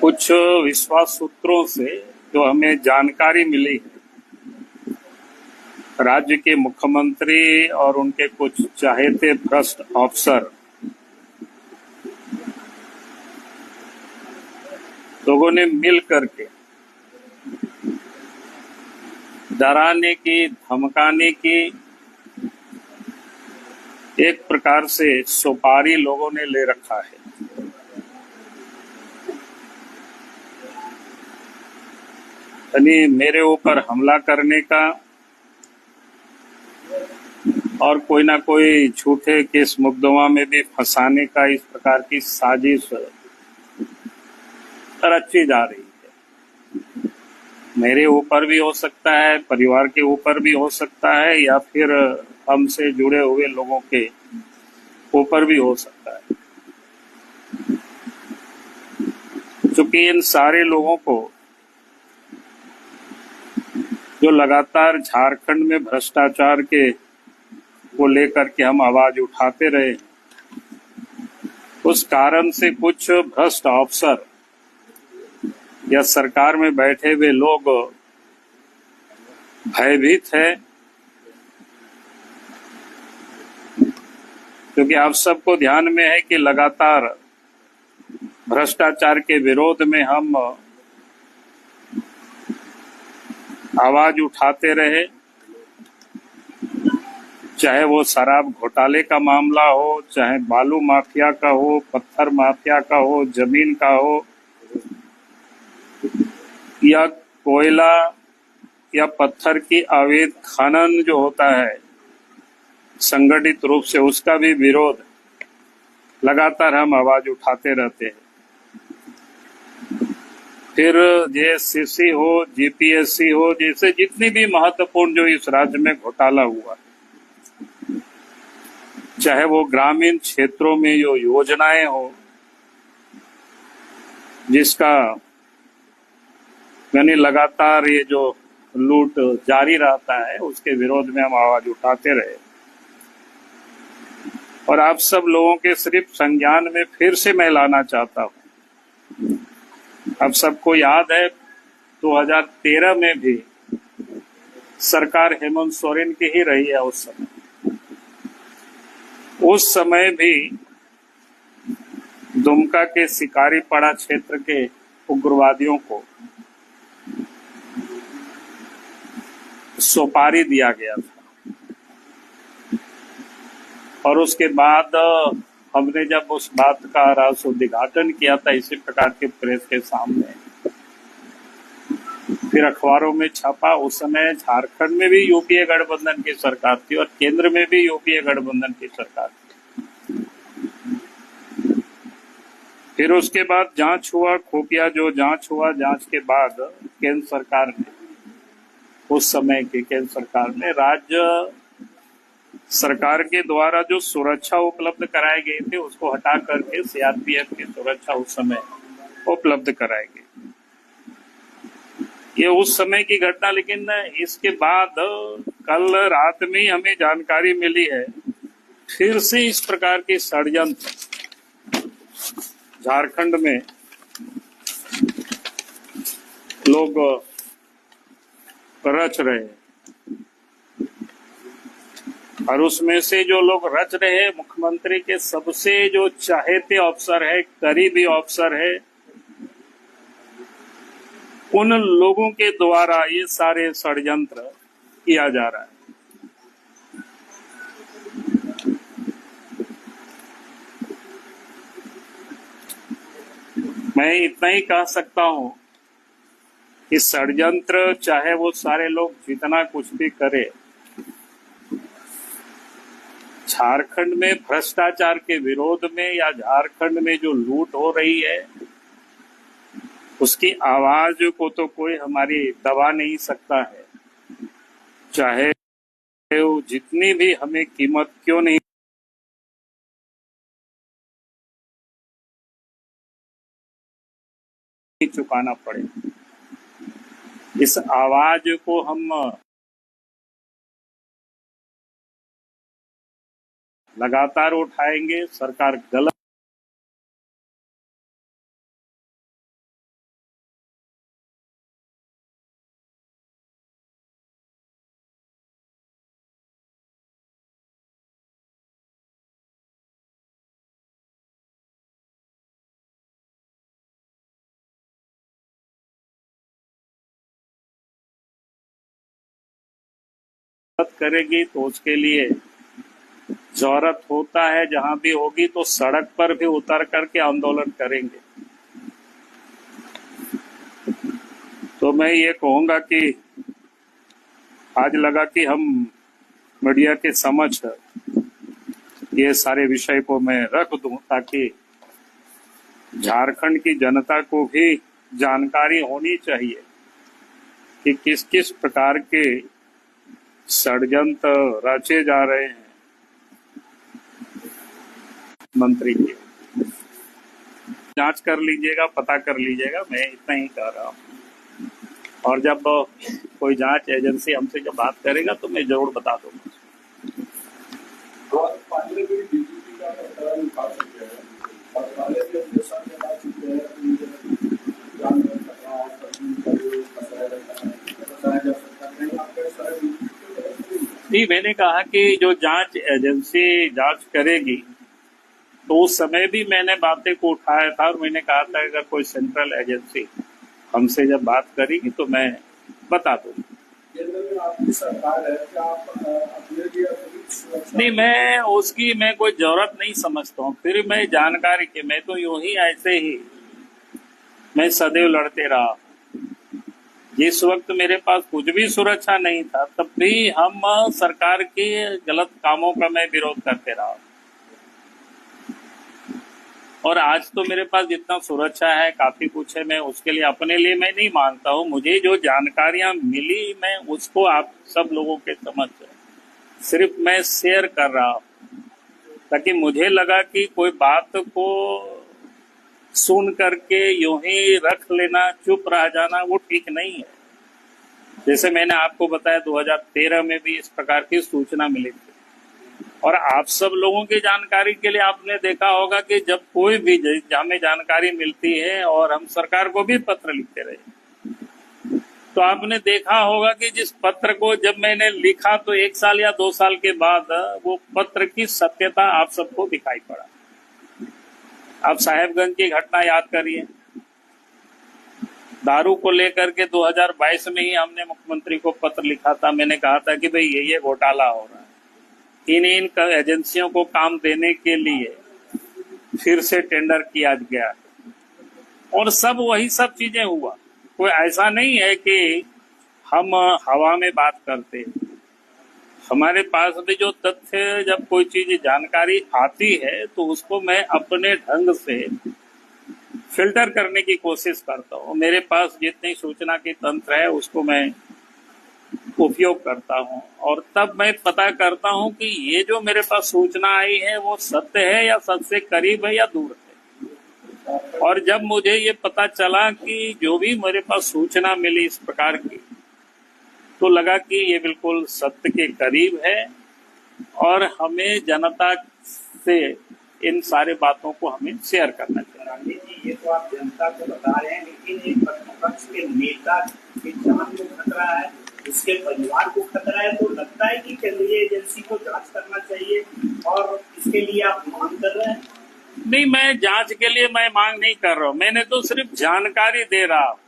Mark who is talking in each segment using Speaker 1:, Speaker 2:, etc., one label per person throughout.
Speaker 1: कुछ विश्वास सूत्रों से जो हमें जानकारी मिली है, राज्य के मुख्यमंत्री और उनके कुछ चाहेते भ्रष्ट अफसर लोगों ने मिल करके डराने की, धमकाने की, एक प्रकार से सुपारी लोगों ने ले रखा है। यानी मेरे ऊपर हमला करने का और कोई ना कोई झूठे केस मुकदमा में भी फंसाने का, इस प्रकार की साजिश रची जा रही है। मेरे ऊपर भी हो सकता है, परिवार के ऊपर भी हो सकता है, या फिर हमसे जुड़े हुए लोगों के ऊपर भी हो सकता है। क्योंकि इन सारे लोगों को जो लगातार झारखंड में भ्रष्टाचार के को लेकर के हम आवाज उठाते रहे, उस कारण से कुछ भ्रष्ट अफसर या सरकार में बैठे हुए लोग भयभीत है। क्योंकि आप सबको ध्यान में है कि लगातार भ्रष्टाचार के विरोध में हम आवाज उठाते रहे, चाहे वो शराब घोटाले का मामला हो, चाहे बालू माफिया का हो, पत्थर माफिया का हो, जमीन का हो, या कोयला या पत्थर की अवैध खनन जो होता है संगठित रूप से, उसका भी विरोध लगातार हम आवाज उठाते रहते हैं। फिर जेएससीसी हो, जीपीएससी हो, जैसे जितनी भी महत्वपूर्ण जो इस राज्य में घोटाला हुआ, चाहे वो ग्रामीण क्षेत्रों में जो योजनाएं हो जिसका यानी लगातार ये जो लूट जारी रहता है, उसके विरोध में हम आवाज उठाते रहे। और आप सब लोगों के सिर्फ संज्ञान में फिर से मैं लाना चाहता हूं। अब सबको याद है 2013 में भी सरकार हेमंत सोरेन की ही रही है। उस समय भी दुमका के शिकारीपाड़ा क्षेत्र के उग्रवादियों को सुपारी दिया गया था, और उसके बाद हमने जब उस बात का राज उद्घाटन किया था इसी प्रकार के प्रेस के सामने, फिर अखबारों में छपा। उस समय झारखंड में भी यूपीए गठबंधन की सरकार थी और केंद्र में भी यूपीए गठबंधन की सरकार थी। फिर उसके बाद जांच हुआ, खुफिया जो जांच हुआ, जांच के बाद केंद्र सरकार ने, उस समय की केंद्र सरकार ने राज्य सरकार के द्वारा जो सुरक्षा उपलब्ध कराए गए थे उसको हटा करके सीआरपीएफ की सुरक्षा उस समय उपलब्ध कराई गई। ये उस समय की घटना। लेकिन इसके बाद कल रात में ही हमें जानकारी मिली है फिर से इस प्रकार के षड्यंत्र झारखंड में लोग रच रहे हैं, और उसमें से जो लोग रच रहे हैं, मुख्यमंत्री के सबसे जो चाहेते अफसर है, करीबी अफसर है, उन लोगों के द्वारा ये सारे षड्यंत्र किया जा रहा है। मैं इतना ही कह सकता हूं कि षड्यंत्र चाहे वो सारे लोग जितना कुछ भी करे, झारखंड में भ्रष्टाचार के विरोध में या झारखंड में जो लूट हो रही है उसकी आवाज को तो कोई हमारी दबा नहीं सकता है, चाहे वो जितनी भी हमें कीमत क्यों नहीं चुकाना पड़े। इस आवाज को हम लगातार उठाएंगे। सरकार गलत मदद करेगी तो उसके लिए जरूरत होता है, जहां भी होगी तो सड़क पर भी उतर करके आंदोलन करेंगे। तो मैं ये कहूंगा कि आज लगा कि हम मीडिया के समझ ये सारे विषय को मैं रख दूं ताकि झारखंड की जनता को भी जानकारी होनी चाहिए कि किस किस प्रकार के षड्यंत्र रचे जा रहे हैं मंत्री के। जांच कर लीजिएगा, पता कर लीजिएगा, मैं इतना ही कह रहा हूँ। और जब कोई जांच एजेंसी हमसे जब बात करेगा तो मैं जरूर बता दूंगा। नहीं, मैंने कहा कि जो जांच एजेंसी जांच करेगी तो उस समय भी मैंने बातें को उठाया था और मैंने कहा था अगर कोई सेंट्रल एजेंसी हमसे जब बात करेगी तो मैं बता दूंगा। आपकी सरकार है, क्या आप अपने लिए नहीं, मैं कोई जरूरत नहीं समझता हूँ। फिर मैं जानकारी के, मैं तो यूं ही ऐसे ही मैं सदैव लड़ते रहा। जिस वक्त मेरे पास कुछ भी सुरक्षा नहीं था तब भी हम सरकार के गलत कामों का मैं विरोध करते रहा। और आज तो मेरे पास जितना सुरक्षा है, काफी कुछ है, मैं उसके लिए अपने लिए मैं नहीं मांगता हूँ। मुझे जो जानकारियां मिली मैं उसको आप सब लोगों के समझ सिर्फ मैं शेयर कर रहा हूँ ताकि मुझे लगा कि कोई बात को सुन करके यूं ही रख लेना, चुप रह जाना, वो ठीक नहीं है। जैसे मैंने आपको बताया 2013 में भी इस प्रकार की सूचना मिली थी। और आप सब लोगों की जानकारी के लिए आपने देखा होगा कि जब कोई भी हमें जानकारी मिलती है और हम सरकार को भी पत्र लिखते रहे तो आपने देखा होगा कि जिस पत्र को जब मैंने लिखा तो 1 साल या 2 साल के बाद वो पत्र की सत्यता आप सबको दिखाई पड़ा। आप साहेबगंज की घटना याद करिए। दारू को लेकर के 2022 में ही हमने मुख्यमंत्री को पत्र लिखा था। मैंने कहा था कि भाई ये घोटाला हो रहा है, इन एजेंसियों को काम देने के लिए फिर से टेंडर किया गया और सब वही सब चीजें हुआ। कोई ऐसा नहीं है कि हम हवा में बात करते। हमारे पास भी जो तथ्य, जब कोई चीज जानकारी आती है तो उसको मैं अपने ढंग से फिल्टर करने की कोशिश करता हूँ। मेरे पास जितनी सूचना की तंत्र है उसको मैं उपयोग करता हूँ और तब मैं पता करता हूँ कि ये जो मेरे पास सूचना आई है वो सत्य है या सत्य से करीब है या दूर है। और जब मुझे ये पता चला कि जो भी मेरे पास सूचना मिली इस प्रकार की, तो लगा कि ये बिल्कुल सत्य के करीब है और हमें जनता से इन सारे बातों को हमें शेयर करना चाहिए।
Speaker 2: ये तो आप जनता को बता रहे हैं, लेकिन एक प्रतिपक्ष के नेता की जान को खतरा है, उसके परिवार को खतरा है, तो लगता है कि केंद्रीय एजेंसी को जांच करना चाहिए और इसके लिए आप मांग कर रहे हैं।
Speaker 1: नहीं, मैं जांच के लिए मैं मांग नहीं कर रहा हूँ, मैंने तो सिर्फ जानकारी दे रहा हूँ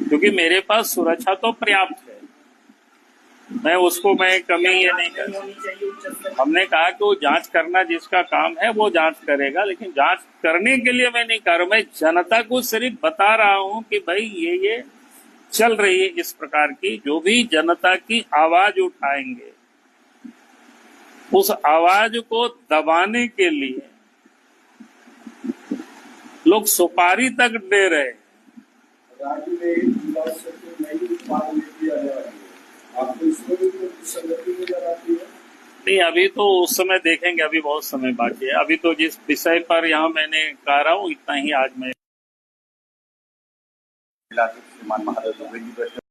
Speaker 1: क्योंकि मेरे पास सुरक्षा तो पर्याप्त है। मैं उसको मैं कमी ये नहीं कर। हमने कहा कि वो जांच करना जिसका काम है वो जांच करेगा, लेकिन जांच करने के लिए मैं नहीं कर रहा। मैं जनता को सिर्फ बता रहा हूँ कि भाई ये चल रही है इस प्रकार की। जो भी जनता की आवाज उठाएंगे उस आवाज को दबाने के लिए लोग सुपारी तक दे रहे हैं।
Speaker 2: राज्य में आपको इसमें भी संगति नजर आती है?
Speaker 1: नहीं, अभी तो उस समय देखेंगे, अभी बहुत समय बाकी है। अभी तो जिस विषय पर यहाँ मैंने कह रहा हूँ इतना ही आज मैं।